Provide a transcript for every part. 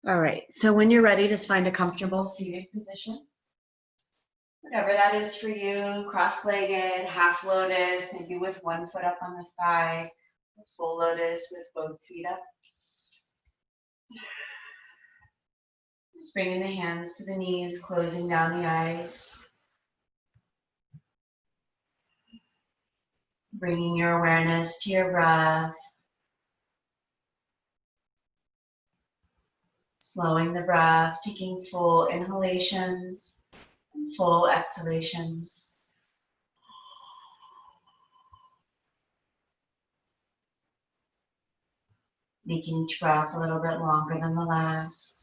All right, so when you're ready, just find a comfortable seated position. Whatever that is for you, cross-legged, half lotus, maybe with one foot up on the thigh, full lotus with both feet up. Just bringing the hands to the knees, closing down the eyes. Bringing your awareness to your breath. Slowing the breath, taking full inhalations and full exhalations. Making each breath a little bit longer than the last.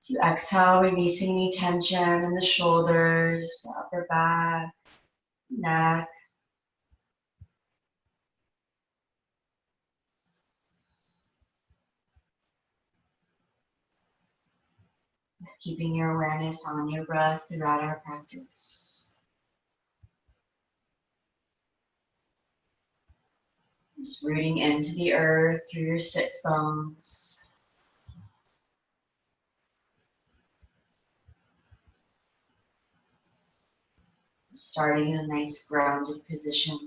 To exhale, releasing any tension in the shoulders, the upper back, neck. Just keeping your awareness on your breath throughout our practice. Just rooting into the earth through your sits bones. Starting in a nice grounded position.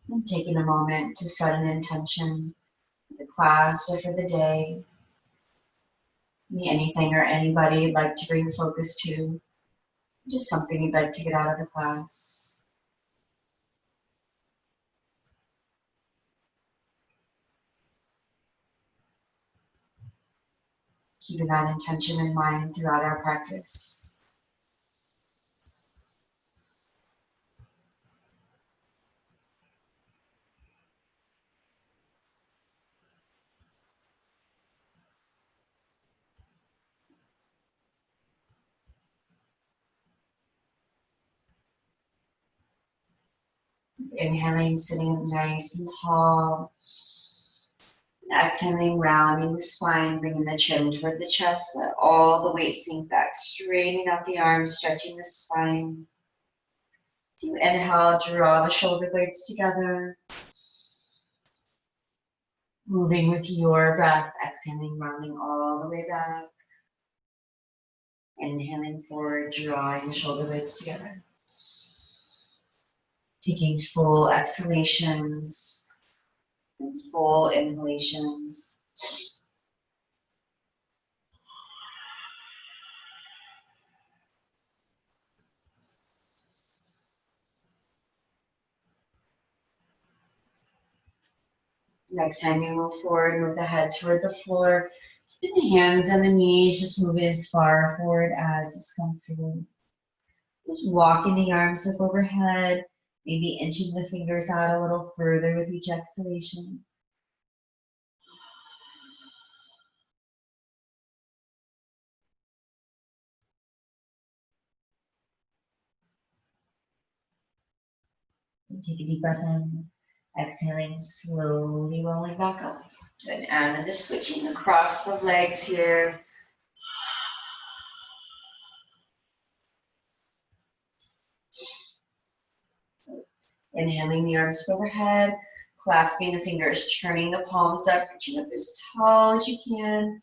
And taking a moment to set an intention for the class or for the day. Anything or anybody you'd like to bring focus to. Just something you'd like to get out of the class. Keeping that intention in mind throughout our practice. Inhaling, sitting up nice and tall. And exhaling, rounding the spine, bringing the chin toward the chest. Let all the weight sink back, straightening out the arms, stretching the spine. So you inhale, draw the shoulder blades together. Moving with your breath, exhaling, rounding all the way back. Inhaling forward, drawing the shoulder blades together. Taking full exhalations and full inhalations. Next time you move forward, move the head toward the floor. Keep the hands and the knees, just move as far forward as is comfortable. Just walking the arms up overhead, maybe inching the fingers out a little further with each exhalation. And take a deep breath in, exhaling, slowly rolling back up. Good, and then just switching across the legs here. Inhaling the arms overhead, clasping the fingers, turning the palms up, reaching up as tall as you can.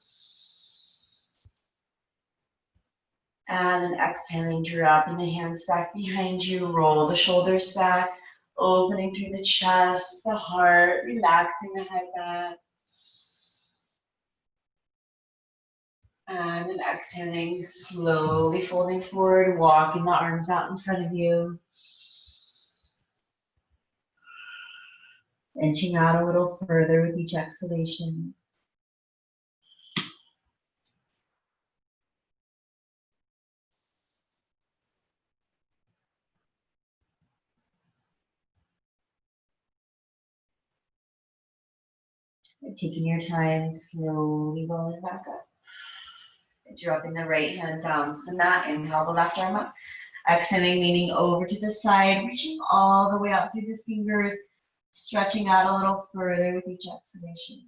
And then exhaling, dropping the hands back behind you, roll the shoulders back, opening through the chest, the heart, relaxing the head back. And then exhaling, slowly folding forward, walking the arms out in front of you. Inching out a little further with each exhalation. And taking your time, slowly rolling back up. Dropping the right hand down to the mat, inhale the left arm up. Exhaling, leaning over to the side, reaching all the way out through the fingers, stretching out a little further with each exhalation.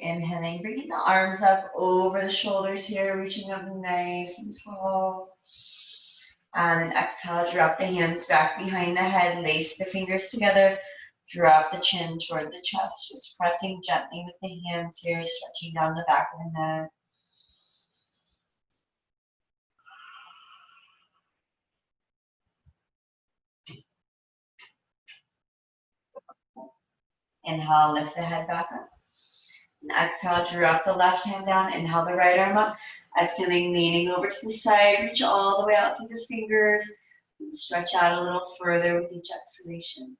Inhaling, bringing the arms up over the shoulders here, reaching up nice and tall. And then exhale, drop the hands back behind the head, lace the fingers together, drop the chin toward the chest, just pressing gently with the hands here, stretching down the back of the neck. Inhale, lift the head back up. And exhale, drop the left hand down, inhale the right arm up. Exhaling, leaning over to the side, reach all the way out through the fingers, and stretch out a little further with each exhalation.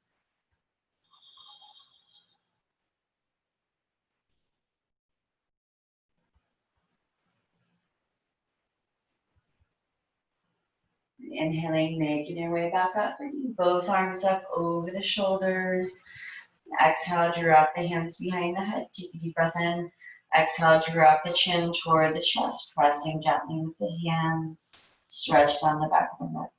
Inhaling, making your way back up, bringing both arms up over the shoulders. Exhale, drop the hands behind the head. Take a deep breath in. Exhale, drop the chin toward the chest, pressing gently with the hands. Stretch down the back of the neck.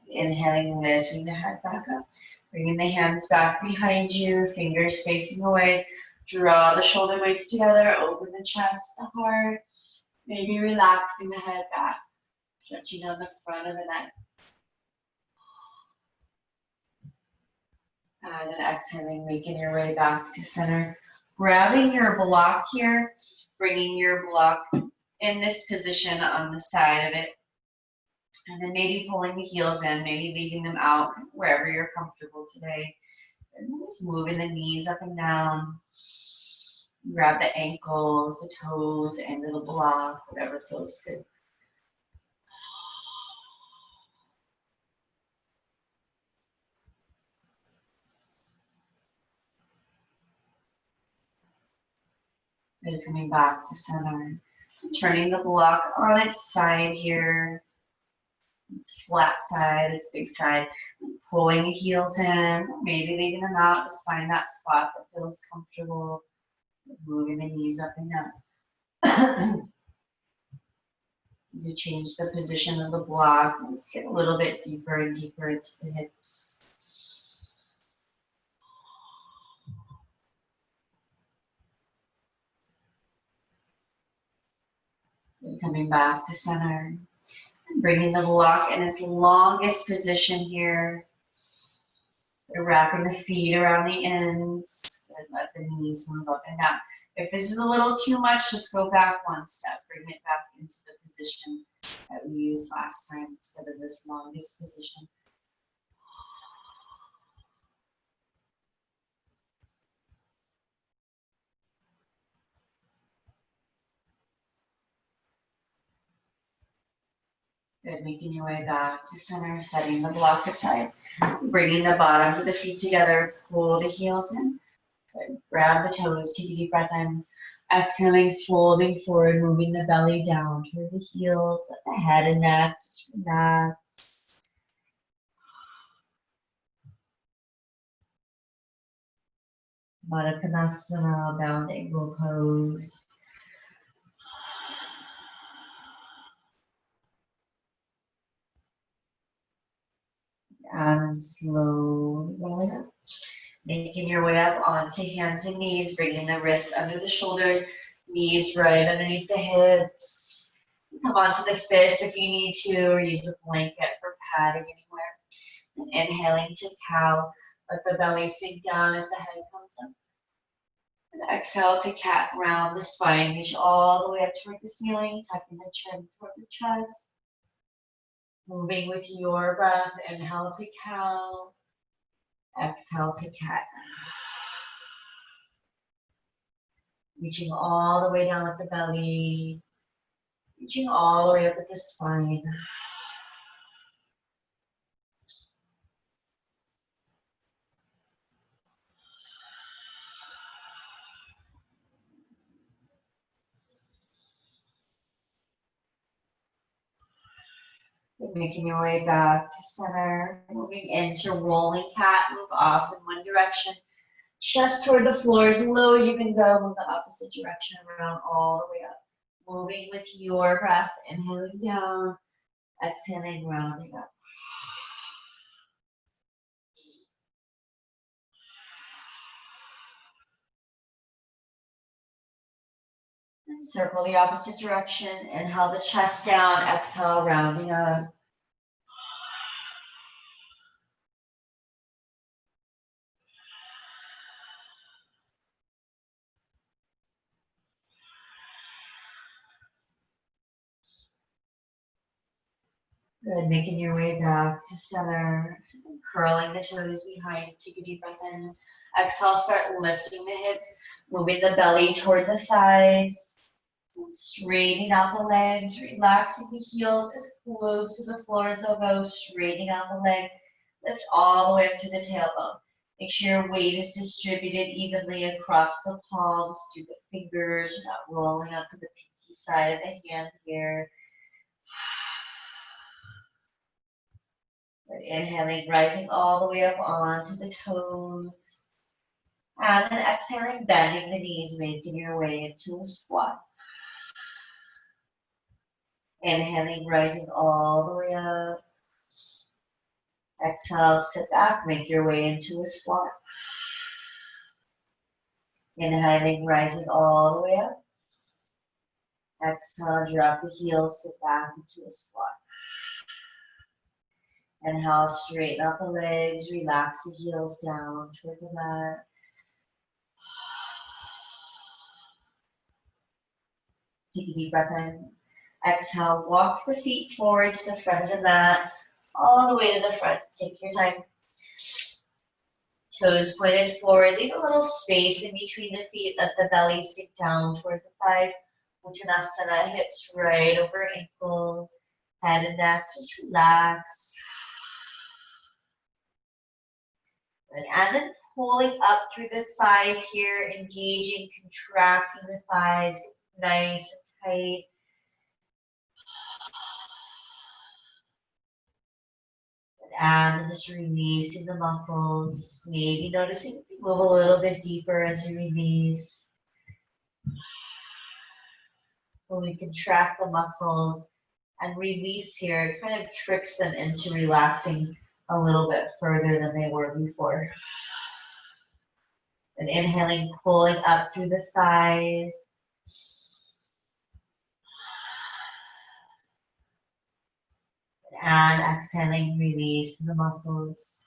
Inhaling, lifting the head back up. Bringing the hands back behind you, fingers facing away. Draw the shoulder blades together, open the chest, the heart. Maybe relaxing the head back, stretching on the front of the neck. And then exhaling, making your way back to center. Grabbing your block here, bringing your block in this position on the side of it. And then maybe pulling the heels in, maybe leaving them out wherever you're comfortable today. And just moving the knees up and down. Grab the ankles, the toes, the end of the block, whatever feels good. Then coming back to center. Turning the block on its side here. It's flat side, it's big side. Pulling the heels in, maybe leaving them out. Just find that spot that feels comfortable. Moving the knees up and down. As you change the position of the block, just get a little bit deeper and deeper into the hips. And coming back to center. Bringing the block in its longest position here. Wrapping the feet around the ends. And let the knees move up and down. If this is a little too much, just go back one step. Bring it back into the position that we used last time instead of this longest position. Good, making your way back to center, setting the block aside. Bringing the bottoms of the feet together, pull the heels in. Good. Grab the toes, take a deep breath in. Exhaling, folding forward, moving the belly down toward the heels, let the head and neck just relax. Baddha Konasana, bound angle pose. And slowly rolling up. Making your way up onto hands and knees, bringing the wrists under the shoulders, knees right underneath the hips. Come onto the fists if you need to, or use a blanket for padding anywhere. And inhaling to cow, let the belly sink down as the head comes up. And exhale to cat, round the spine, reach all the way up toward the ceiling, tucking the chin toward the chest. Moving with your breath, inhale to cow, exhale to cat. Reaching all the way down at the belly, reaching all the way up at the spine. Making your way back to center, moving into rolling cat, move off in one direction. Chest toward the floor as low as you can go, move the opposite direction around all the way up. Moving with your breath, inhaling down, exhaling, rounding up. And circle the opposite direction, inhale the chest down, exhale, rounding up. Good, making your way back to center, curling the toes behind, take a deep breath in. Exhale, start lifting the hips, moving the belly toward the thighs, straightening out the legs, relaxing the heels as close to the floor as they'll go, straightening out the leg, lift all the way up to the tailbone. Make sure your weight is distributed evenly across the palms, through the fingers, you're not rolling up to the pinky side of the hand here. Inhaling, rising all the way up onto the toes. And then exhaling, bending the knees, making your way into a squat. Inhaling, rising all the way up. Exhale, sit back, make your way into a squat. Inhaling, rising all the way up. Exhale, drop the heels, sit back into a squat. Inhale, straighten out the legs, relax the heels down toward the mat. Take a deep breath in. Exhale, walk the feet forward to the front of the mat, all the way to the front. Take your time. Toes pointed forward. Leave a little space in between the feet. Let the belly sink down toward the thighs. Uttanasana, hips right over ankles. Head and neck, just relax. And then pulling up through the thighs here, engaging, contracting the thighs, nice and tight. And just releasing the muscles, maybe noticing if you move a little bit deeper as you release. When we contract the muscles and release here, it kind of tricks them into relaxing a little bit further than they were before. And inhaling, pulling up through the thighs. And exhaling, release the muscles.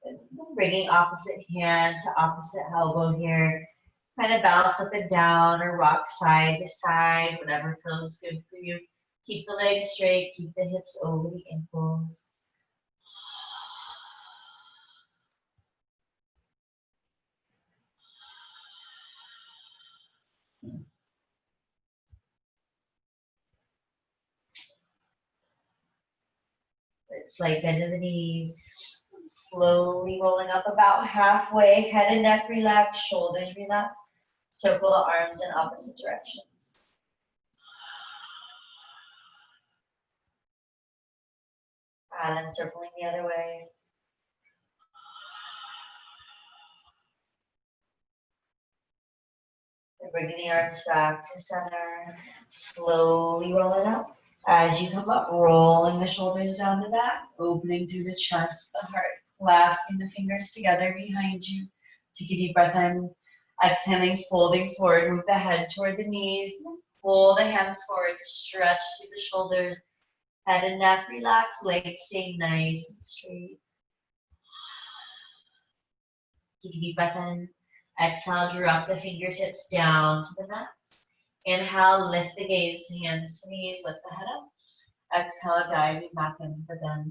And bringing opposite hand to opposite elbow here. Kind of bounce up and down or rock side to side, whatever feels good for you. Keep the legs straight, keep the hips over the ankles. Slight bend of the knees. Slowly rolling up about halfway, head and neck relax, shoulders relax. Circle the arms in opposite directions. And then circling the other way. And bringing the arms back to center. Slowly roll it up. As you come up, rolling the shoulders down the back, opening through the chest, the heart, clasping the fingers together behind you. Take a deep breath in. Exhaling, folding forward, move the head toward the knees. Pull the hands forward, stretch through the shoulders. Head and neck relax, legs stay nice and straight. Take a deep breath in. Exhale, drop the fingertips down to the mat. Inhale, lift the gaze, hands to knees, lift the head up. Exhale, diving back into the bend.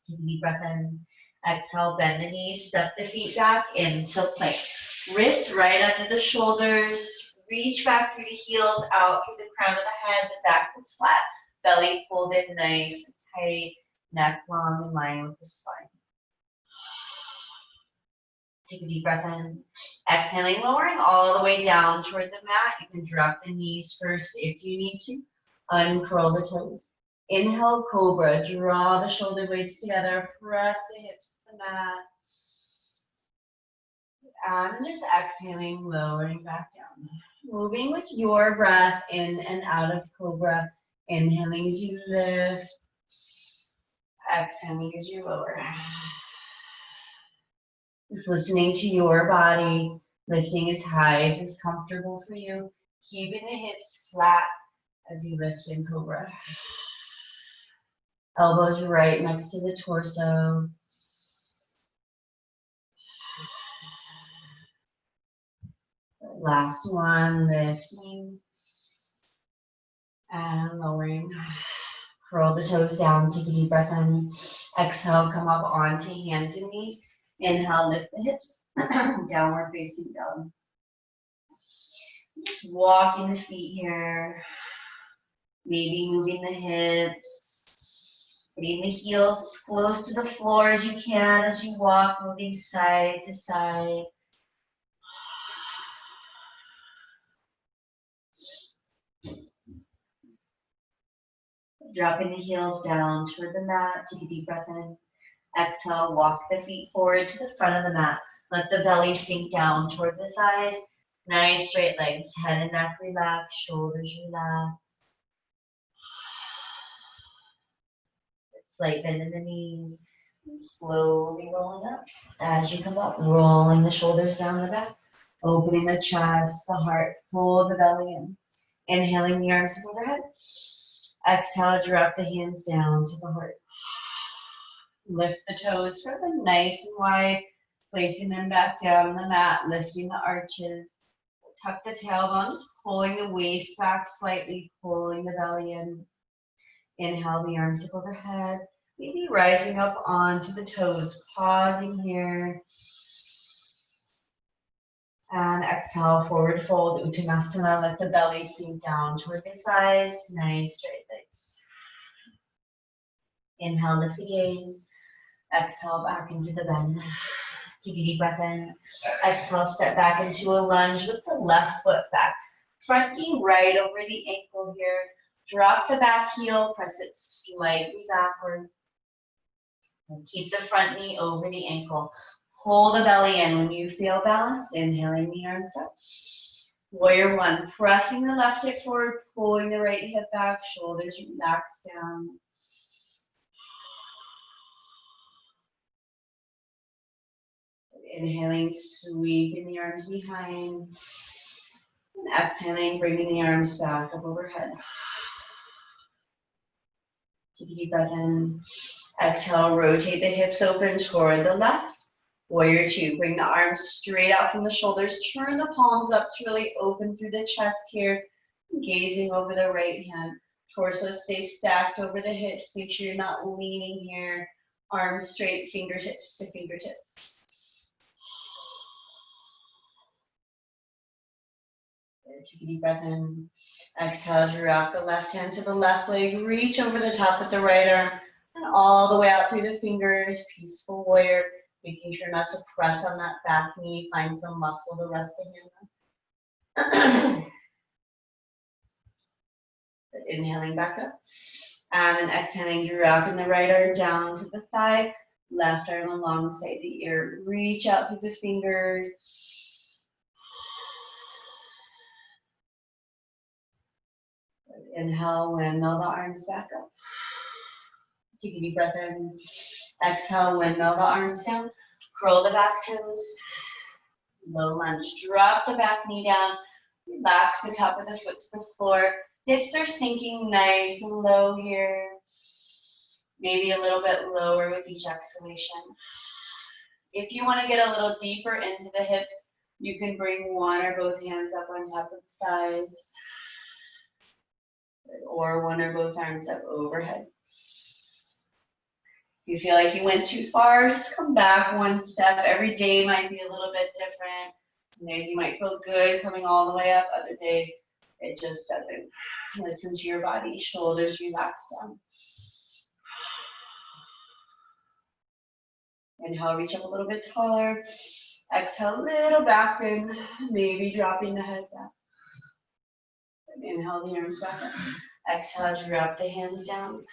Take a deep breath in. Exhale, bend the knees, step the feet back into plank. Wrists right under the shoulders. Reach back through the heels, out through the crown of the head, the back is flat. Belly pulled in nice and tight. Neck long in line with the spine. Take a deep breath in. Exhaling, lowering all the way down toward the mat. You can drop the knees first if you need to. Uncurl the toes. Inhale, cobra. Draw the shoulder blades together. Press the hips to the mat. And just exhaling, lowering back down. Moving with your breath in and out of cobra. Inhaling as you lift. Exhaling as you lower. Just listening to your body, lifting as high as is comfortable for you. Keeping the hips flat as you lift in cobra. Elbows right next to the torso. Last one, lifting and lowering. Curl the toes down, take a deep breath in. Exhale, come up onto hands and knees. Inhale, lift the hips, downward facing dog. Just walking the feet here. Maybe moving the hips. Bringing the heels as close to the floor as you can as you walk, moving side to side. Dropping the heels down toward the mat. Take a deep breath in. Exhale, walk the feet forward to the front of the mat. Let the belly sink down toward the thighs. Nice straight legs. Head and neck relax. Shoulders relax. Slight bend in the knees. Slowly rolling up. As you come up, rolling the shoulders down the back. Opening the chest, the heart. Pull the belly in. Inhaling the arms overhead. Exhale, drop the hands down to the heart. Lift the toes further, nice and wide, placing them back down on the mat, lifting the arches. Tuck the tailbones, pulling the waist back slightly, pulling the belly in. Inhale the arms up overhead, maybe rising up onto the toes, pausing here. And exhale, forward fold, Uttanasana, let the belly sink down toward the thighs, nice straight legs. Inhale, lift the gaze. Exhale, back into the bend. Take a deep breath in. Exhale, step back into a lunge with the left foot back. Front knee right over the ankle here. Drop the back heel, press it slightly backward. And keep the front knee over the ankle. Pull the belly in when you feel balanced. Inhaling the arms up. Warrior one, pressing the left hip forward, pulling the right hip back, shoulders relax down. Inhaling, sweeping the arms behind. And exhaling, bringing the arms back up overhead. Take a deep breath in. Exhale, rotate the hips open toward the left. Warrior two, bring the arms straight out from the shoulders. Turn the palms up to really open through the chest here. Gazing over the right hand. Torso stays stacked over the hips. Make sure you're not leaning here. Arms straight, fingertips to fingertips. Take a deep breath in. Exhale, drop the left hand to the left leg. Reach over the top with the right arm and all the way out through the fingers. Peaceful warrior. Making sure not to press on that back knee. Find some muscle to rest the hand on. Inhaling back up. And then exhaling, dropping the right arm down to the thigh. Left arm alongside the ear. Reach out through the fingers. Inhale, windmill the arms back up. Take a deep breath in. Exhale, windmill the arms down. Curl the back toes. Low lunge. Drop the back knee down. Relax the top of the foot to the floor. Hips are sinking nice and low here. Maybe a little bit lower with each exhalation. If you want to get a little deeper into the hips, you can bring one or both hands up on top of the thighs. Or one or both arms up overhead. If you feel like you went too far, just come back one step. Every day might be a little bit different. Some days you might feel good coming all the way up. Other days, it just doesn't. Listen to your body. Shoulders relax down. Inhale, reach up a little bit taller. Exhale, little back bend, maybe dropping the head back. Inhale the arms back up. Exhale, drop the hands down.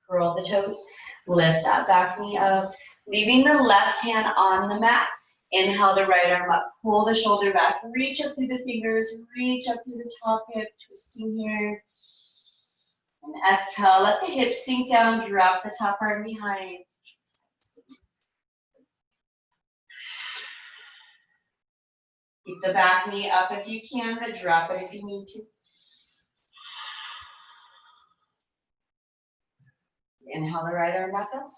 Curl the toes. Lift that back knee up. Leaving the left hand on the mat. Inhale the right arm up. Pull the shoulder back. Reach up through the fingers. Reach up through the top hip. Twisting here. And exhale, let the hips sink down. Drop the top arm behind. Keep the back knee up if you can, but drop it if you need to. Inhale the right arm back up.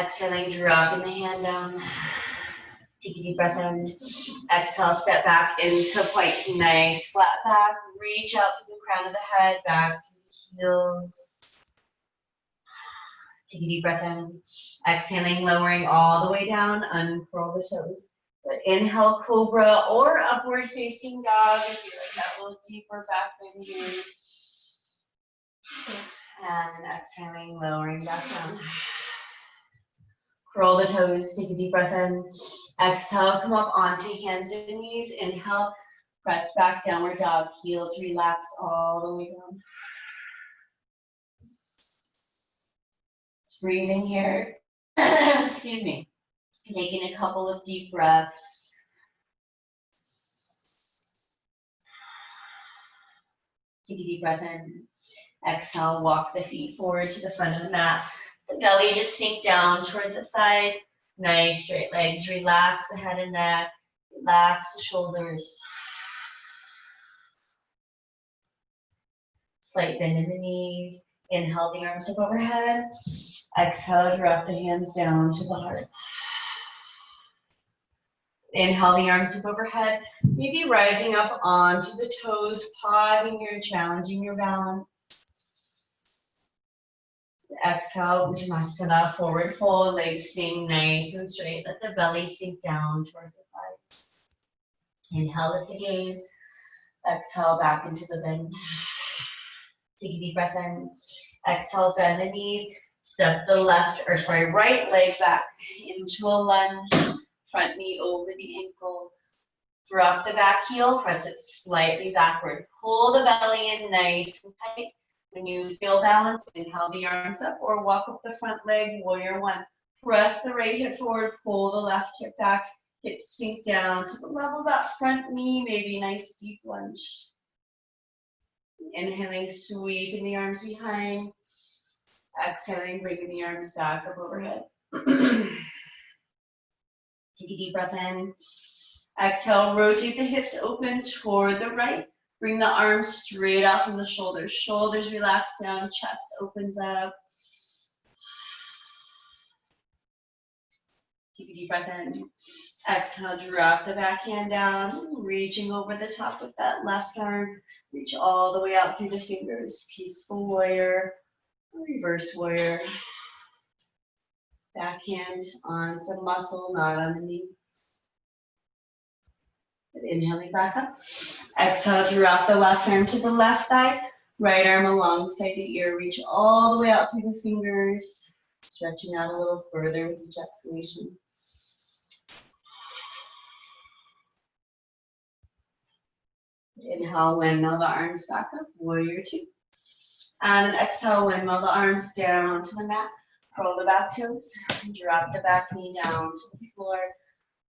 Exhaling, dropping the hand down. Take a deep breath in. Exhale, step back into plank. Nice flat back. Reach out through the crown of the head, back through the heels. Take a deep breath in. Exhaling, lowering all the way down. Uncurl the toes. But inhale, cobra or upward facing dog if you like that little deeper back bend here. And then exhaling, lowering back down. Curl the toes, take a deep breath in. Exhale, come up onto hands and knees. Inhale, press back, downward dog. Heels relax all the way down. Just breathing here. Excuse me. Taking a couple of deep breaths. Take a deep breath in. Exhale, walk the feet forward to the front of the mat. The belly just sink down toward the thighs. Nice straight legs. Relax the head and neck. Relax the shoulders. Slight bend in the knees. Inhale the arms up overhead. Exhale, drop the hands down to the heart. Inhale the arms up overhead. Maybe rising up onto the toes, pausing here, challenging your balance. Exhale, Uttanasana, forward fold, legs staying nice and straight. Let the belly sink down toward the thighs. Inhale, lift the gaze. Exhale, back into the bend. Take a deep breath in. Exhale, bend the knees. Step the right leg back into a lunge. Front knee over the ankle. Drop the back heel, press it slightly backward. Pull the belly in nice and tight. When you feel balanced, inhale the arms up or walk up the front leg, warrior one. Press the right hip forward, pull the left hip back. Hips sink down to the level of that front knee, maybe nice deep lunge. Inhaling, sweeping the arms behind. Exhaling, bringing the arms back up overhead. Take a deep breath in. Exhale, rotate the hips open toward the right. Bring the arms straight out from the shoulders. Shoulders relax down, chest opens up. Take a deep breath in. Exhale, drop the back hand down, reaching over the top with that left arm. Reach all the way out through the fingers. Peaceful warrior, reverse warrior. Back hand on some muscle, not on the knee. Inhaling back up. Exhale, drop the left arm to the left thigh. Right arm alongside the ear. Reach all the way out through the fingers. Stretching out a little further with each exhalation. Inhale, windmill the arms back up, warrior two. And then exhale, windmill the arms down to the mat. Curl the back toes. Drop the back knee down to the floor.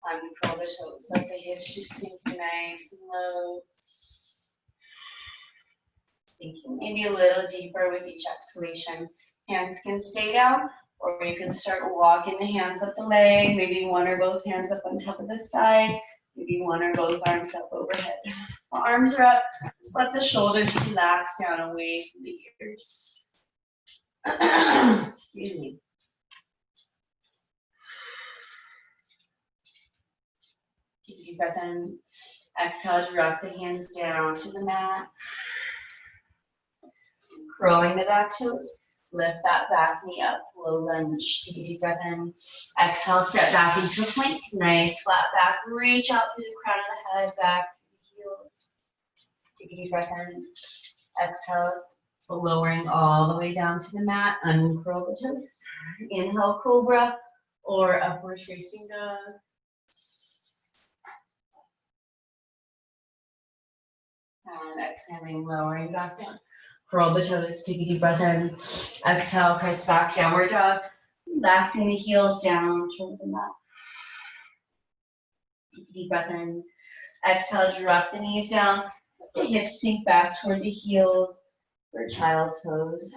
Uncurl the toes. Let the hips just sink nice and low. Sinking maybe a little deeper with each exhalation. Hands can stay down, or you can start walking the hands up the leg. Maybe one or both hands up on top of the thigh. Maybe one or both arms up overhead. The arms are up. Just let the shoulders relax down away from the ears. Excuse me. Take a deep breath in. Exhale, drop the hands down to the mat. Curling the back toes. Lift that back knee up, low lunge. Take a deep breath in. Exhale, step back into a plank. Nice flat back. Reach out through the crown of the head, back to the heels. Take a deep breath in. Exhale, lowering all the way down to the mat. Uncurl the toes. Inhale, cobra or upward facing dog. And exhaling, lowering back down. Curl the toes, take a deep breath in. Exhale, press back, downward dog. Relaxing the heels down toward the mat. Take a deep breath in. Exhale, drop the knees down. Let the hips sink back toward the heels for child's pose.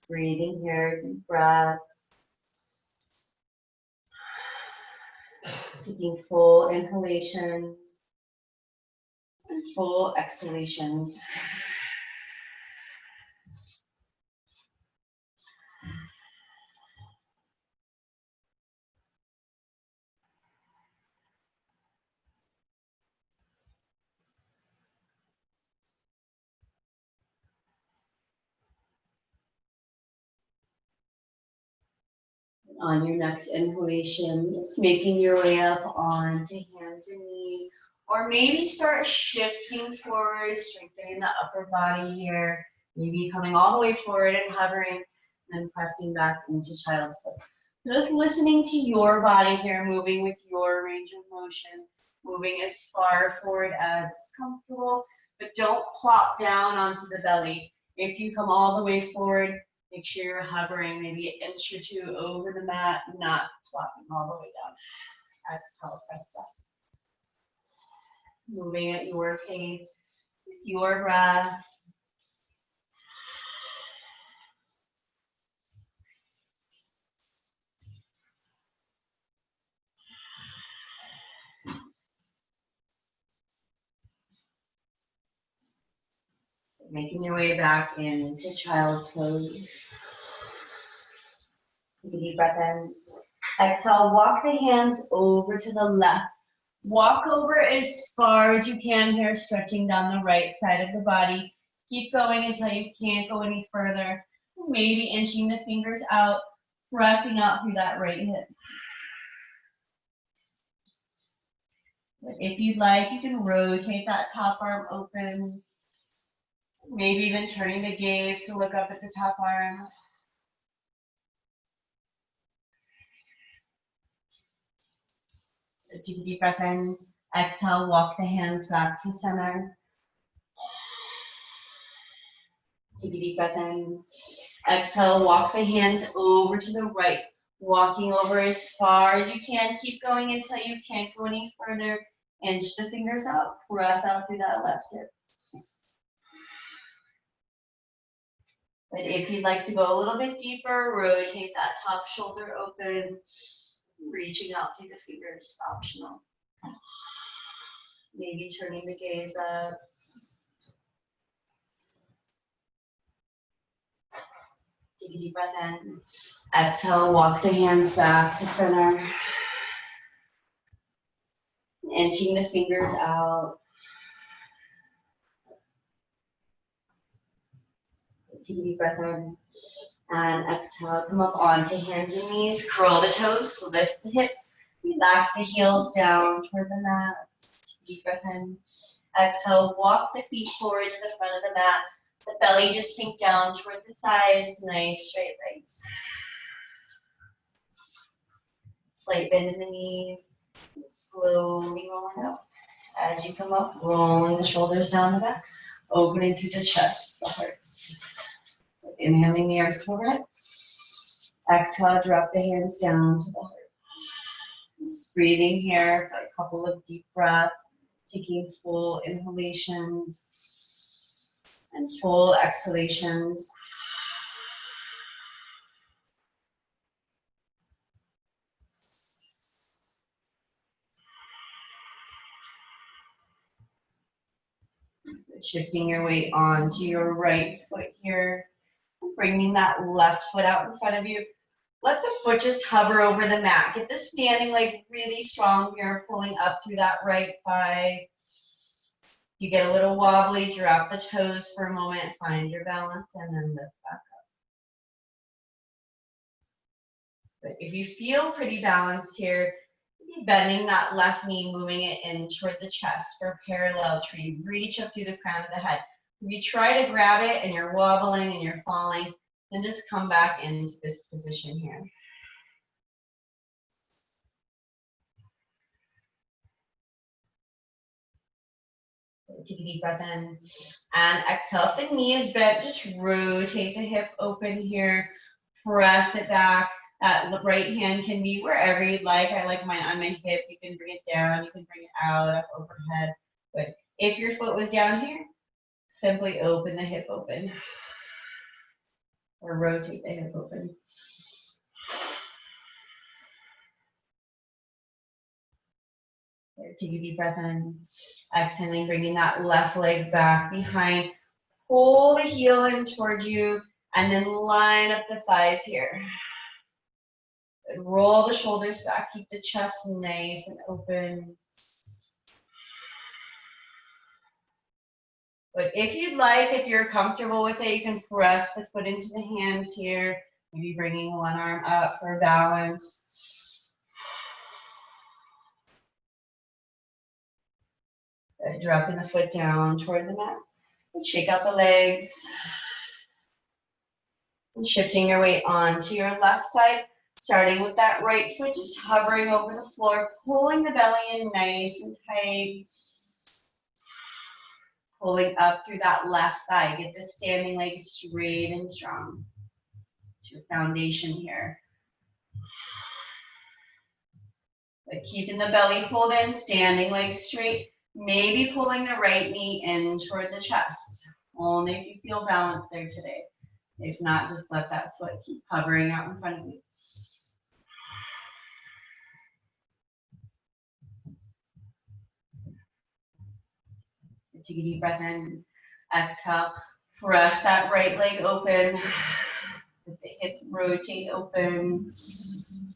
Breathing here, deep breaths. Taking full inhalations and full exhalations. On your next inhalation, just making your way up onto hands and knees, or maybe start shifting forward, strengthening the upper body here, maybe coming all the way forward and hovering, and pressing back into child's pose. So just listening to your body here, moving with your range of motion, moving as far forward as it's comfortable, but don't plop down onto the belly. If you come all the way forward, make sure you're hovering maybe an inch or two over the mat, not flopping all the way down. Exhale, press up. Moving at your pace, your breath. Making your way back into child's pose. Take a deep breath in. Exhale, walk the hands over to the left. Walk over as far as you can here, stretching down the right side of the body. Keep going until you can't go any further. Maybe inching the fingers out, pressing out through that right hip. But if you'd like, you can rotate that top arm open. Maybe even turning the gaze to look up at the top arm. Take a deep breath in. Exhale, walk the hands back to center. Take a deep breath in. Exhale, walk the hands over to the right. Walking over as far as you can. Keep going until you can't go any further. Inch the fingers out. Press out through that left hip. But if you'd like to go a little bit deeper, rotate that top shoulder open. Reaching out through the fingers, optional. Maybe turning the gaze up. Take a deep breath in. Exhale, walk the hands back to center. Inching the fingers out. Take a deep breath in. And exhale, come up onto hands and knees. Curl the toes, lift the hips. Relax the heels down toward the mat. Take a deep breath in. Exhale, walk the feet forward to the front of the mat. The belly just sink down toward the thighs. Nice straight legs. Slight bend in the knees. Slowly rolling up. As you come up, rolling the shoulders down the back. Opening through the chest, the hearts. Inhaling the earth forward. Exhale, drop the hands down to the heart. Just breathing here for a couple of deep breaths. Taking full inhalations and full exhalations. Shifting your weight onto your right foot here. Bringing that left foot out in front of you. Let the foot just hover over the mat. Get the standing leg really strong here, pulling up through that right thigh. You get a little wobbly, drop the toes for a moment, find your balance, and then lift back up. But if you feel pretty balanced here, bending that left knee, moving it in toward the chest for parallel tree. Reach up through the crown of the head. If you try to grab it and you're wobbling and you're falling, then just come back into this position here. Take a deep breath in and exhale. If the knee is bent, just rotate the hip open here. Press it back. That right hand can be wherever you'd like. I like mine on my hip. You can bring it down. You can bring it out, up overhead. But if your foot was down here, simply open the hip open. Or rotate the hip open. Take a deep breath in. Exhaling, bringing that left leg back behind. Pull the heel in towards you, and then line up the thighs here. And roll the shoulders back. Keep the chest nice and open. But if you'd like, if you're comfortable with it, you can press the foot into the hands here. Maybe bringing one arm up for balance. Dropping the foot down toward the mat. And shake out the legs. And shifting your weight onto your left side. Starting with that right foot, just hovering over the floor, pulling the belly in nice and tight. Pulling up through that left thigh. Get the standing leg straight and strong. It's your foundation here. But keeping the belly pulled in, standing leg straight. Maybe pulling the right knee in toward the chest. Only if you feel balanced there today. If not, just let that foot keep hovering out in front of you. Take a deep breath in. Exhale. Press that right leg open. Let the hip rotate open.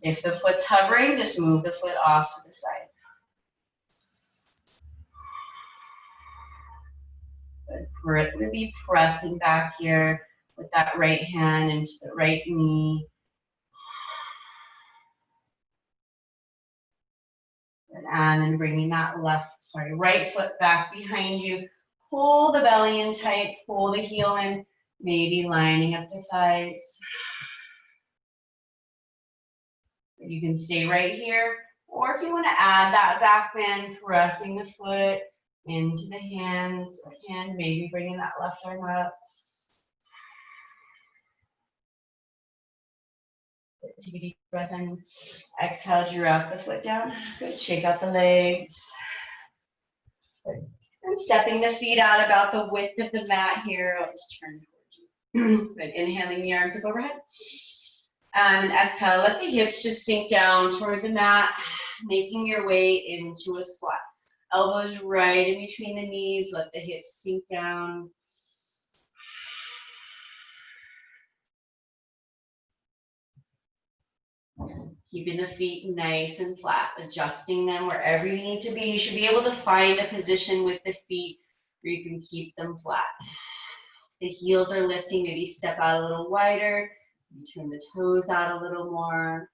If the foot's hovering, just move the foot off to the side. Good. Really pressing back here with that right hand into the right knee. And then bringing that right foot back behind you. Pull the belly in tight, pull the heel in, maybe lining up the thighs. You can stay right here, or if you want to add that back bend, pressing the foot into the hands or hand, maybe bringing that left arm up. Take a deep breath in. Exhale, drop the foot down. Good. Shake out the legs. Good. And stepping the feet out about the width of the mat here. I'll just turn towards you. Good. Inhaling the arms up overhead. And exhale, let the hips just sink down toward the mat, making your way into a squat. Elbows right in between the knees. Let the hips sink down. Keeping the feet nice and flat, adjusting them wherever you need to be. You should be able to find a position with the feet where you can keep them flat. The heels are lifting, maybe step out a little wider. You turn the toes out a little more.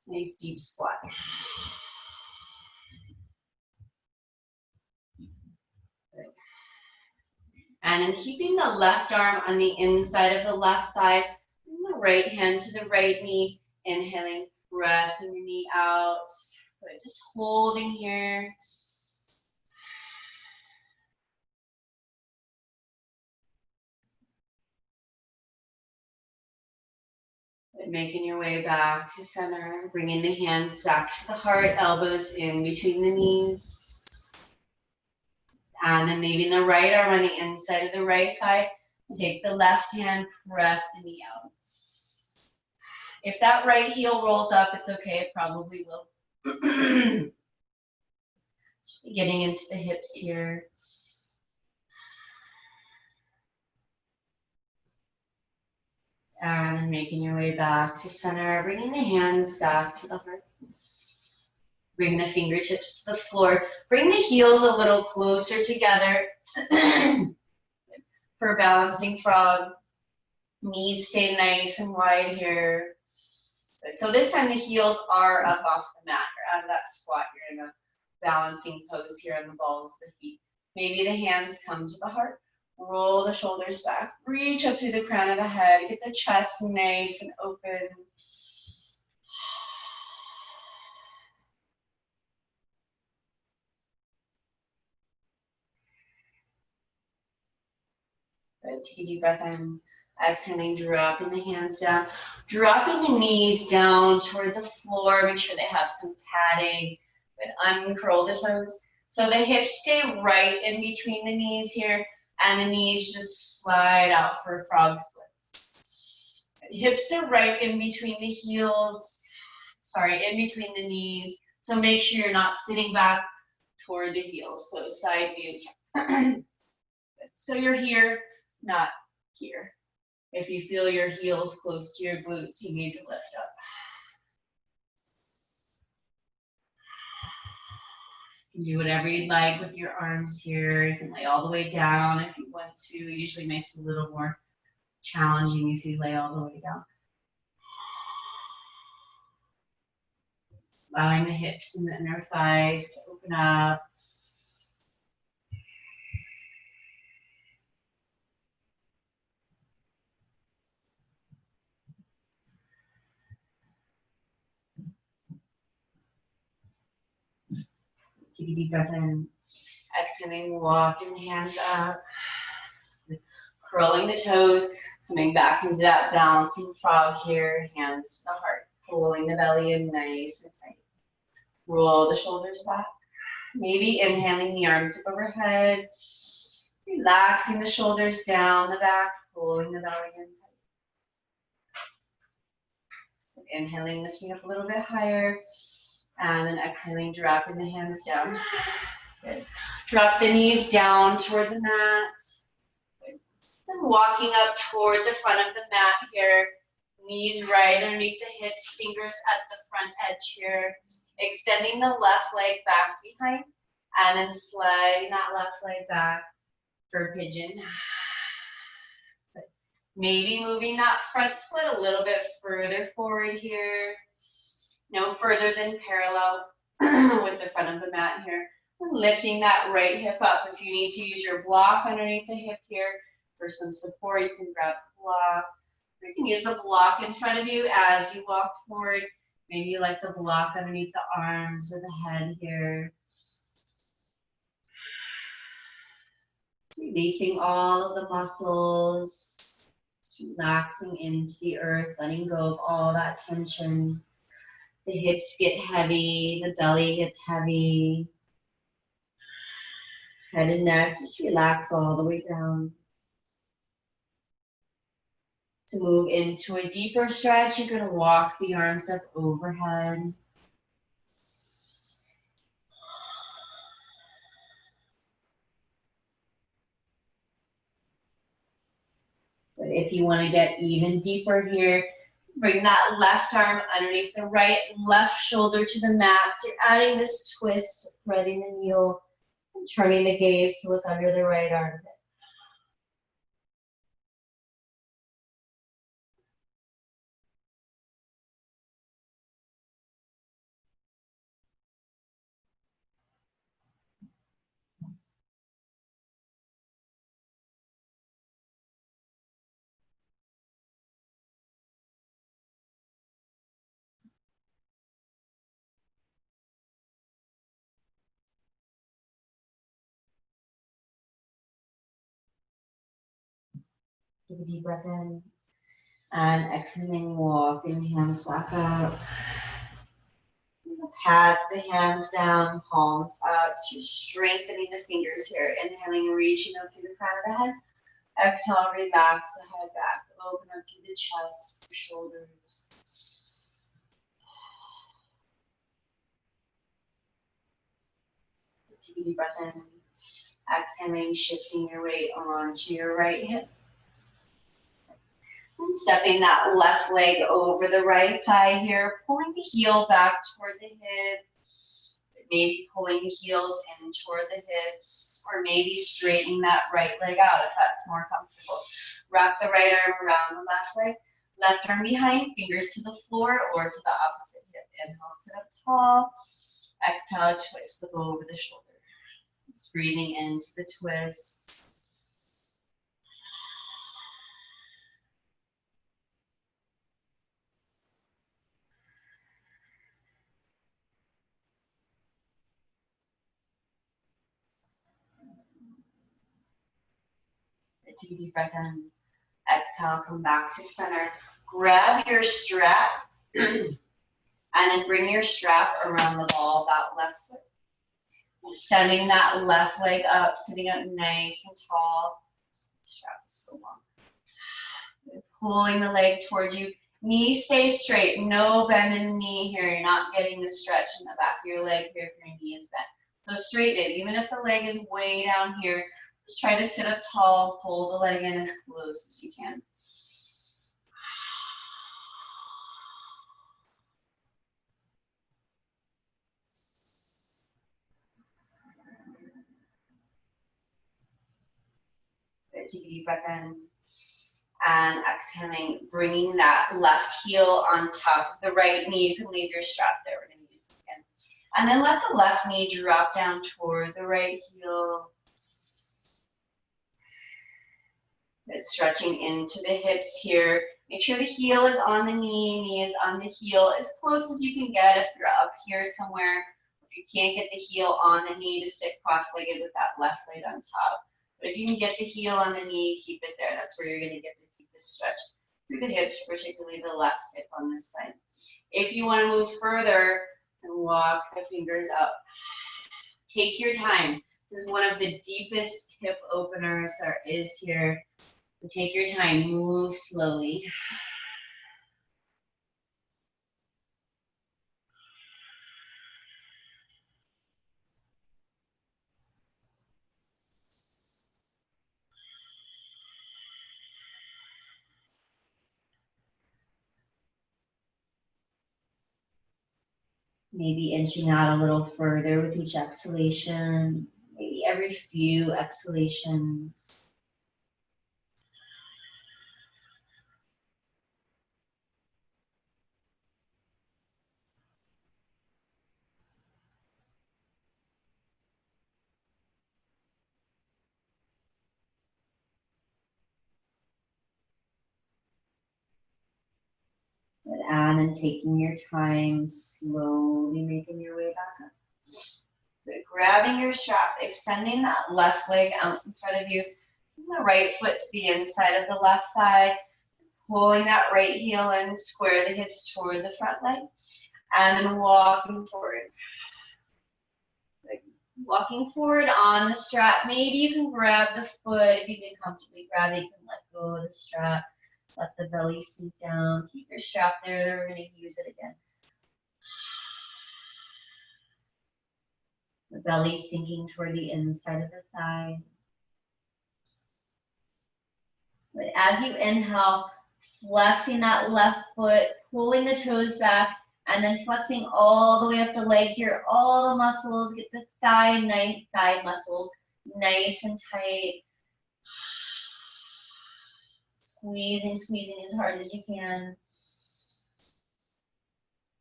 Nice deep squat. Good. And then keeping the left arm on the inside of the left thigh, and the right hand to the right knee. Inhaling, pressing the knee out. Good. Just holding here. Good. Making your way back to center, bringing the hands back to the heart, elbows in between the knees. And then maybe the right arm on the inside of the right thigh. Take the left hand, press the knee out. If that right heel rolls up, it's okay, it probably will. Getting into the hips here. And making your way back to center, bringing the hands back to the heart. Bring the fingertips to the floor. Bring the heels a little closer together for balancing frog. Knees stay nice and wide here. So this time the heels are up off the mat. You're out of that squat. You're in a balancing pose here on the balls of the feet. Maybe the hands come to the heart. Roll the shoulders back. Reach up through the crown of the head. Get the chest nice and open. Good. Take a deep breath in. Exhaling, dropping the hands down. Dropping the knees down toward the floor. Make sure they have some padding. Good. Uncurl the toes. So the hips stay right in between the knees here, and the knees just slide out for frog splits. Hips are right in between the heels. Sorry, in between the knees. So make sure you're not sitting back toward the heels. So side view. So you're here, not here. If you feel your heels close to your glutes, you need to lift up. You can do whatever you'd like with your arms here. You can lay all the way down if you want to. It usually makes it a little more challenging if you lay all the way down. Allowing the hips and the inner thighs to open up. Take a deep breath in. Exhaling, walking the hands up. Curling the toes, coming back into that balancing frog here. Hands to the heart, pulling the belly in nice and tight. Roll the shoulders back. Maybe inhaling the arms up overhead. Relaxing the shoulders down the back, pulling the belly in tight. Inhaling, lifting up a little bit higher. And then exhaling, dropping the hands down. Good. Drop the knees down toward the mat. Good. And walking up toward the front of the mat here. Knees right underneath the hips, fingers at the front edge here. Extending the left leg back behind. And then sliding that left leg back for pigeon. Good. Maybe moving that front foot a little bit further forward here. No further than parallel with the front of the mat here. And lifting that right hip up. If you need to use your block underneath the hip here for some support, you can grab the block. Or you can use the block in front of you as you walk forward. Maybe you like the block underneath the arms or the head here. Releasing all of the muscles. Relaxing into the earth, letting go of all that tension. The hips get heavy, the belly gets heavy. Head and neck, just relax all the way down. To move into a deeper stretch, you're going to walk the arms up overhead. But if you want to get even deeper here, bring that left arm underneath the right, left shoulder to the mat. So you're adding this twist, threading the needle, and turning the gaze to look under the right armpit. Take a deep breath in. And exhaling, walking the hands back up. Pat the hands down, palms up. So you're strengthening the fingers here. Inhaling, reaching up through the crown of the head. Exhale, relax the head back. Open up through the chest, the shoulders. Take a deep breath in. Exhaling, shifting your weight onto your right hip. And stepping that left leg over the right thigh here, pulling the heel back toward the hip. Maybe pulling the heels in toward the hips, or maybe straightening that right leg out if that's more comfortable. Wrap the right arm around the left leg, left arm behind, fingers to the floor or to the opposite hip. Inhale, sit up tall. Exhale, twist the bow over the shoulder. Just breathing into the twist. Take a deep breath in. Exhale, come back to center. Grab your strap and then bring your strap around the ball of that left foot. Extending that left leg up, sitting up nice and tall. Strap is so long. Pulling the leg towards you. Knee stays straight. No bend in the knee here. You're not getting the stretch in the back of your leg here if your knee is bent. So straighten it. Even if the leg is way down here, just try to sit up tall. Pull the leg in as close as you can. Take a deep breath in. And exhaling, bringing that left heel on top of the right knee. You can leave your strap there. We're going to use this again. And then let the left knee drop down toward the right heel. It's stretching into the hips here. Make sure the heel is on the knee is on the heel, as close as you can get if you're up here somewhere. If you can't get the heel on the knee, to sit cross-legged with that left leg on top. But if you can get the heel on the knee, keep it there. That's where you're going to get the deepest stretch through the hips, particularly the left hip on this side. If you want to move further and walk the fingers up, take your time. This is one of the deepest hip openers there is here. So take your time, move slowly. Maybe inching out a little further with each exhalation, maybe every few exhalations. And taking your time, slowly making your way back up. But grabbing your strap, extending that left leg out in front of you, the right foot to the inside of the left thigh, pulling that right heel in, square the hips toward the front leg, and then walking forward. Walking forward on the strap. Maybe you can grab the foot. If you can comfortably grab it, you can let go of the strap. Let the belly sink down. Keep your strap there. We're going to use it again. The belly sinking toward the inside of the thigh. But as you inhale, flexing that left foot, pulling the toes back, and then flexing all the way up the leg here. All the muscles, get the thigh muscles nice and tight. Squeezing as hard as you can.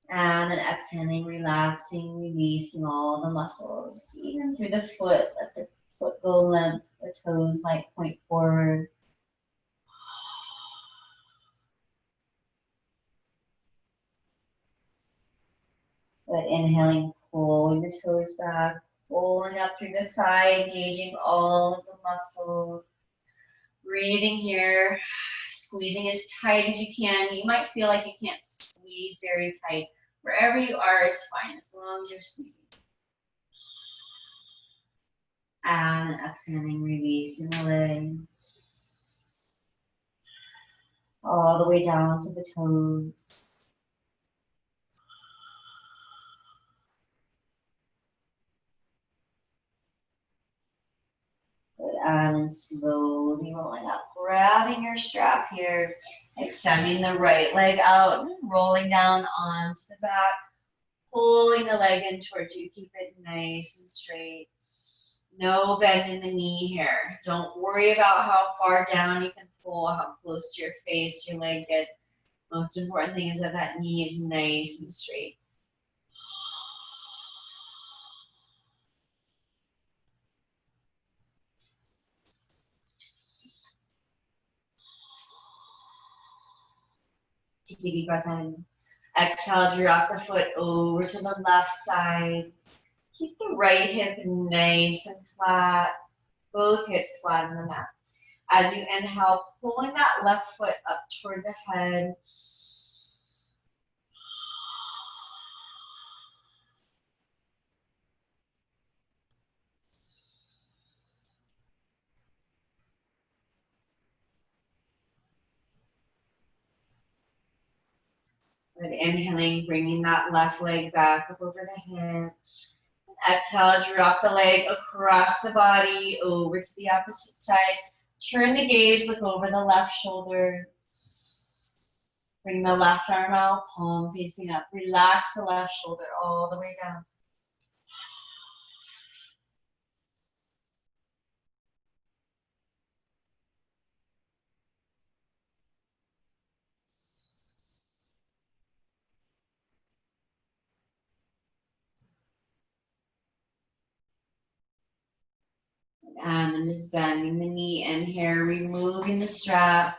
And then exhaling, relaxing, releasing all the muscles. Even through the foot, let the foot go limp. The toes might point forward. But inhaling, pulling the toes back, pulling up through the thigh, engaging all of the muscles. Breathing here, squeezing as tight as you can. You might feel like you can't squeeze very tight. Wherever you are is fine, as long as you're squeezing. And exhaling, releasing the leg. All the way down to the toes. And slowly rolling up, grabbing your strap here, extending the right leg out, rolling down onto the back, pulling the leg in towards you. Keep it nice and straight. No bend in the knee here. Don't worry about how far down you can pull, how close to your face your leg gets. Most important thing is that that knee is nice and straight. Take a deep breath in. Exhale, drop the foot over to the left side. Keep the right hip nice and flat. Both hips flat on the mat. As you inhale, pulling that left foot up toward the head. And inhaling, bringing that left leg back up over the hip. Exhale, drop the leg across the body, over to the opposite side. Turn the gaze, look over the left shoulder. Bring the left arm out, palm facing up. Relax the left shoulder all the way down. And then just bending the knee in here, removing the strap.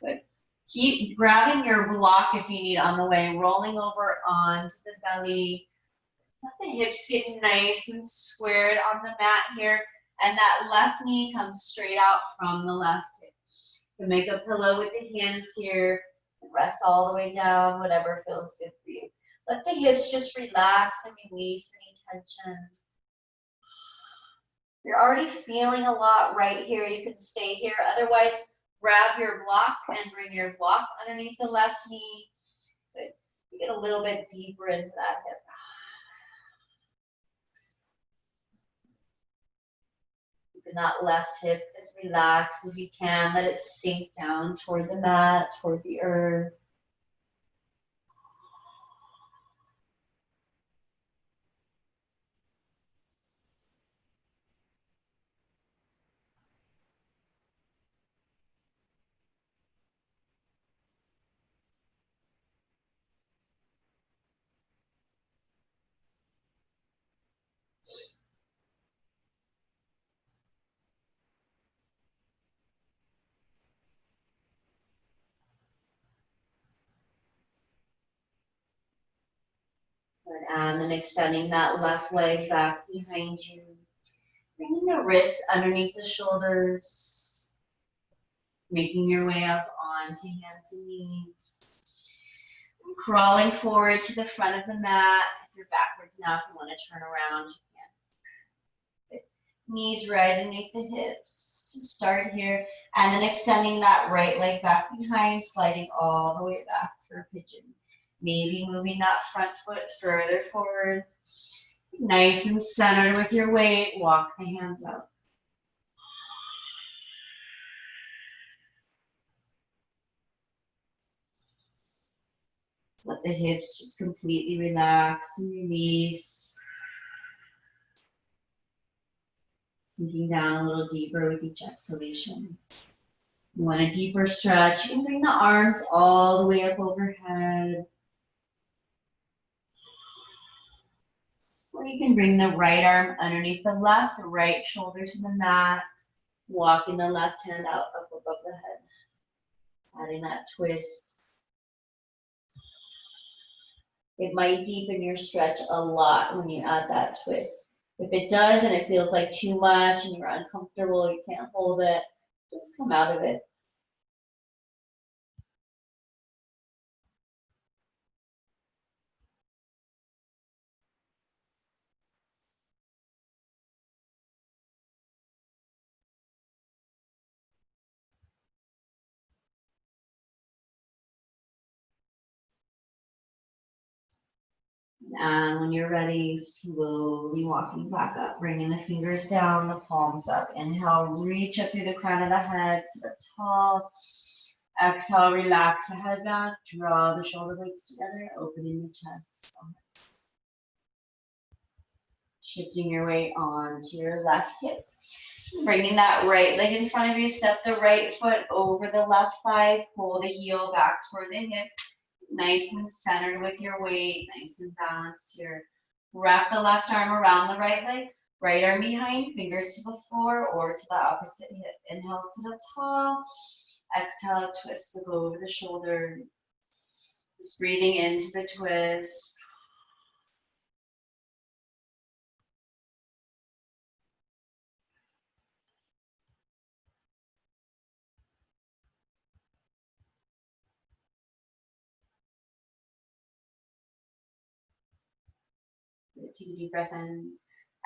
Good. Keep grabbing your block if you need on the way, rolling over onto the belly. Let the hips get nice and squared on the mat here. And that left knee comes straight out from the left hip. You can make a pillow with the hands here. Rest all the way down, whatever feels good for you. Let the hips just relax and release any tension. You're already feeling a lot right here. You can stay here. Otherwise, grab your block and bring your block underneath the left knee. Good. You get a little bit deeper into that hip. Keep that left hip as relaxed as you can. Let it sink down toward the mat, toward the earth. And then extending that left leg back behind you. Bringing the wrists underneath the shoulders. Making your way up onto hands and knees. Crawling forward to the front of the mat. If you're backwards now, if you want to turn around, you can. Knees right underneath the hips to start here. And then extending that right leg back behind, sliding all the way back for a pigeon. Maybe moving that front foot further forward. Nice and centered with your weight. Walk the hands out. Let the hips just completely relax and release. Sinking down a little deeper with each exhalation. You want a deeper stretch. You can bring the arms all the way up overhead. Or you can bring the right arm underneath the left, the right shoulder to the mat. Walking the left hand out up above the head. Adding that twist. It might deepen your stretch a lot when you add that twist. If it does and it feels like too much and you're uncomfortable, you can't hold it, just come out of it. And when you're ready, slowly walking back up, bringing the fingers down, the palms up. Inhale, reach up through the crown of the head, sit up tall. Exhale, relax the head back, draw the shoulder blades together, opening the chest. Shifting your weight onto your left hip. Bringing that right leg in front of you, step the right foot over the left thigh, pull the heel back toward the hip. Nice and centered with your weight, nice and balanced here. Wrap the left arm around the right leg, right arm behind, fingers to the floor or to the opposite hip. Inhale, sit up tall. Exhale, twist, look over the shoulder. Just breathing into the twist. Take a deep breath in.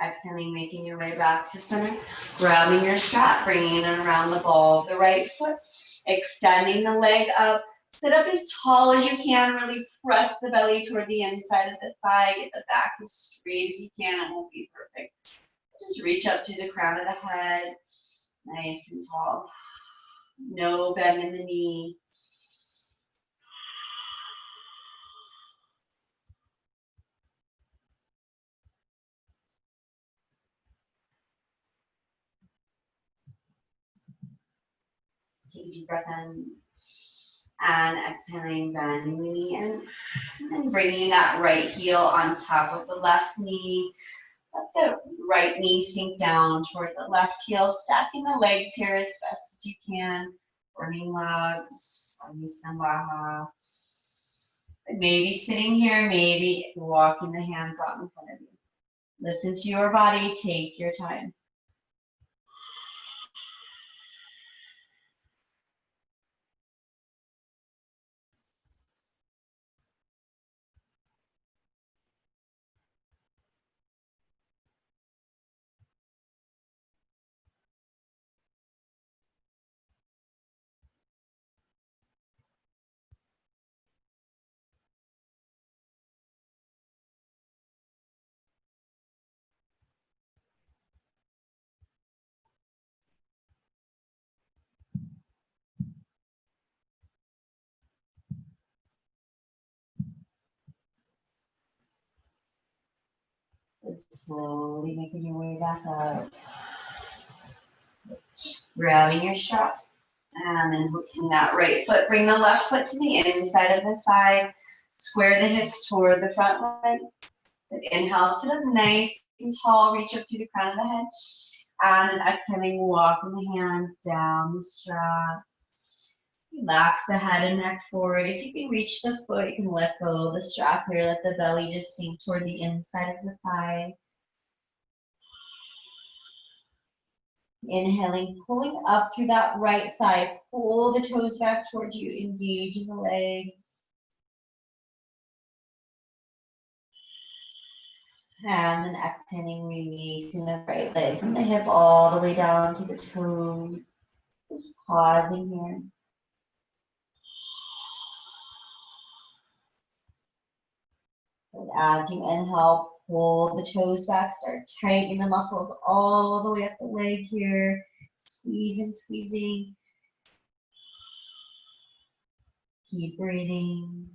Exhaling, making your way back to center. Grabbing your strap, bringing it around the ball of the right foot. Extending the leg up. Sit up as tall as you can. Really press the belly toward the inside of the thigh. Get the back as straight as you can. It won't be perfect. Just reach up to the crown of the head. Nice and tall. No bend in the knee. Take a deep breath in. And exhaling, bending the knee in. And bringing that right heel on top of the left knee. Let the right knee sink down toward the left heel. Stacking the legs here as best as you can. Burning legs. Maybe sitting here, maybe walking the hands out in front of you. Listen to your body. Take your time. Slowly making your way back up. Grabbing your strap. And then hooking that right foot. Bring the left foot to the inside of the thigh. Square the hips toward the front leg. Inhale, sit up nice and tall. Reach up through the crown of the head. And then exhaling, walking the hands down the strap. Relax the head and neck forward. If you can reach the foot, you can let go of the strap here. Let the belly just sink toward the inside of the thigh. Inhaling, pulling up through that right thigh. Pull the toes back towards you. Engage in the leg. And then exhaling, releasing the right leg from the hip all the way down to the toes. Just pausing here. And as you inhale, pull the toes back. Start tightening the muscles all the way up the leg here. Squeezing, squeezing. Keep breathing.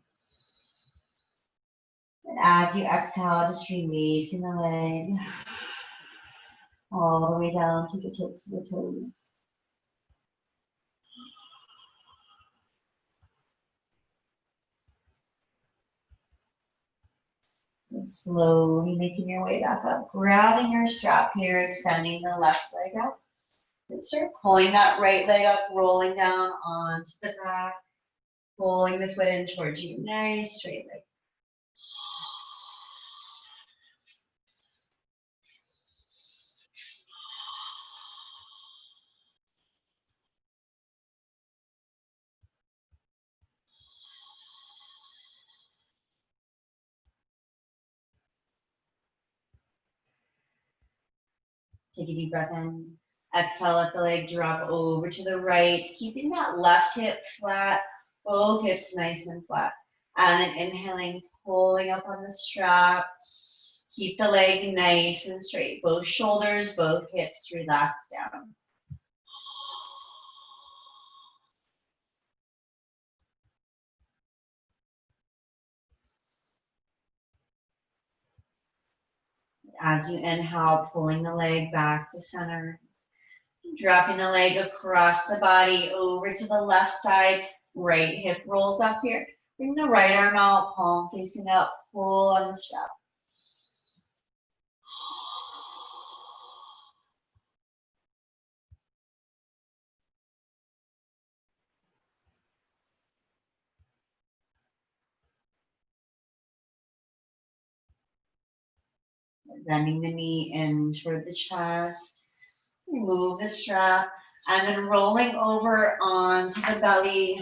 And as you exhale, just releasing the leg all the way down to the tips of the toes. And slowly making your way back up, grabbing your strap here, extending the left leg up. And start pulling that right leg up, rolling down onto the back, pulling the foot in towards you. Nice straight leg. Take a deep breath in. Exhale, let the leg drop over to the right, keeping that left hip flat, both hips nice and flat. And then inhaling, pulling up on the strap. Keep the leg nice and straight. Both shoulders, both hips relax down. As you inhale, pulling the leg back to center. Dropping the leg across the body over to the left side. Right hip rolls up here. Bring the right arm out, palm facing up. Pull on the strap. Bending the knee in toward the chest. Remove the strap. And then rolling over onto the belly.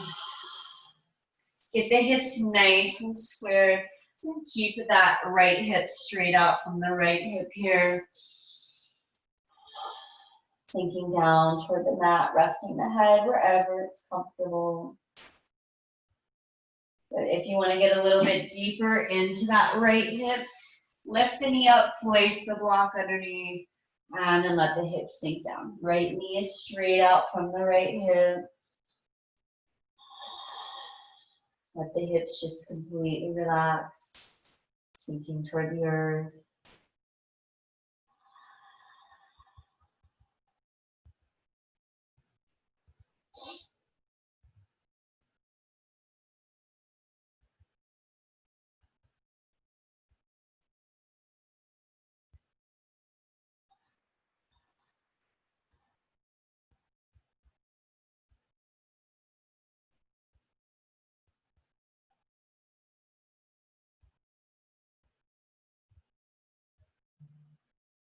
Get the hips nice and squared. And keep that right hip straight out from the right hip here. Sinking down toward the mat, resting the head wherever it's comfortable. But if you want to get a little bit deeper into that right hip, lift the knee up, place the block underneath, and then let the hips sink down. Right knee is straight out from the right hip. Let the hips just completely relax, sinking toward the earth.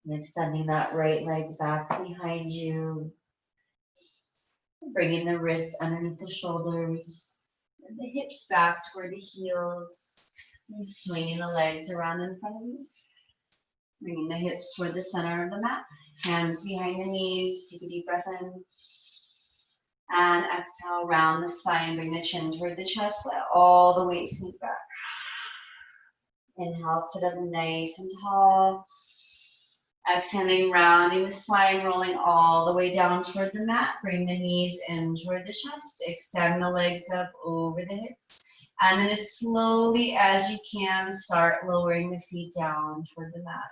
And extending that right leg back behind you. Bringing the wrists underneath the shoulders. And the hips back toward the heels. And swinging the legs around in front of you. Bringing the hips toward the center of the mat. Hands behind the knees. Take a deep breath in. And exhale, round the spine. Bring the chin toward the chest. Let all the weight sink back. Inhale, sit up nice and tall. Exhaling, rounding the spine, rolling all the way down toward the mat. Bring the knees in toward the chest. Extend the legs up over the hips. And then as slowly as you can, start lowering the feet down toward the mat.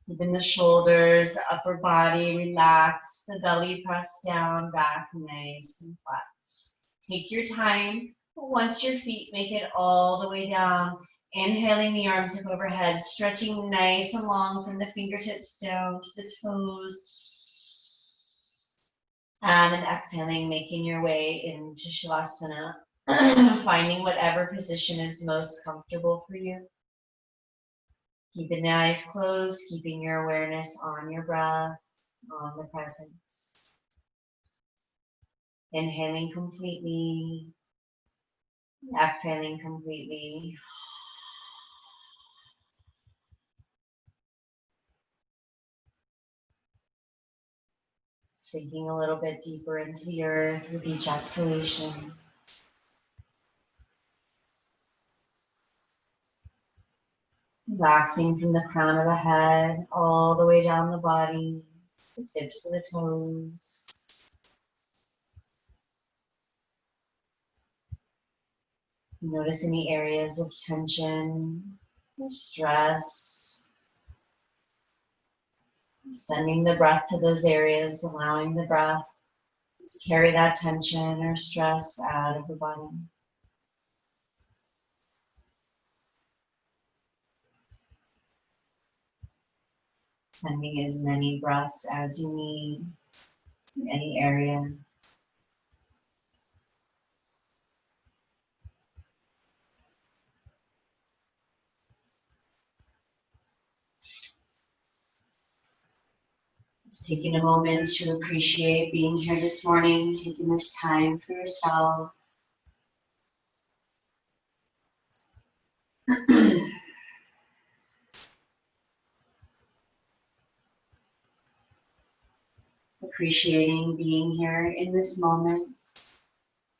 Keeping the shoulders, the upper body relaxed, the belly pressed down, back nice and flat. Take your time. Once your feet make it all the way down, inhaling the arms up overhead, stretching nice and long from the fingertips down to the toes. And then exhaling, making your way into Shavasana, finding whatever position is most comfortable for you. Keeping the eyes closed, keeping your awareness on your breath, on the presence. Inhaling completely, exhaling completely. Sinking a little bit deeper into the earth with each exhalation. Relaxing from the crown of the head all the way down the body, the tips of the toes. Notice any areas of tension or stress. Sending the breath to those areas, allowing the breath to carry that tension or stress out of the body. Sending as many breaths as you need to any area. Just taking a moment to appreciate being here this morning, taking this time for yourself. Appreciating being here in this moment,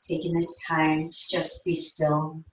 taking this time to just be still.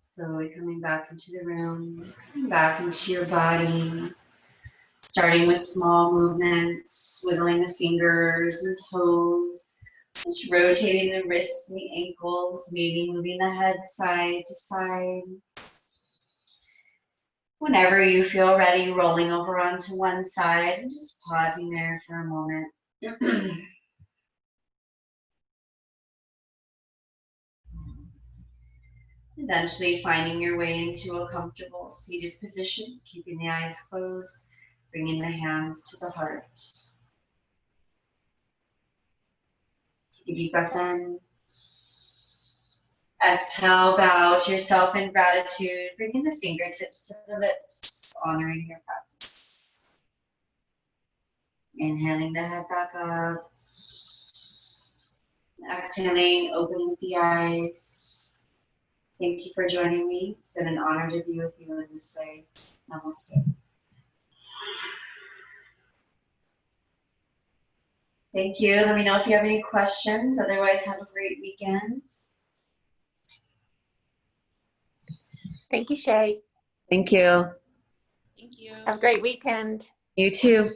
Slowly coming back into the room, coming back into your body, starting with small movements, wiggling the fingers and toes, just rotating the wrists and the ankles, maybe moving the head side to side. Whenever you feel ready, rolling over onto one side and just pausing there for a moment. Eventually finding your way into a comfortable seated position, keeping the eyes closed, bringing the hands to the heart. Take a deep breath in. Exhale, bow to yourself in gratitude, bringing the fingertips to the lips, honoring your practice. Inhaling the head back up. Exhaling, opening the eyes. Thank you for joining me. It's been an honor to be with you in this way. Namaste. Thank you. Let me know if you have any questions. Otherwise, have a great weekend. Thank you, Shay. Thank you. Thank you. Have a great weekend. You too.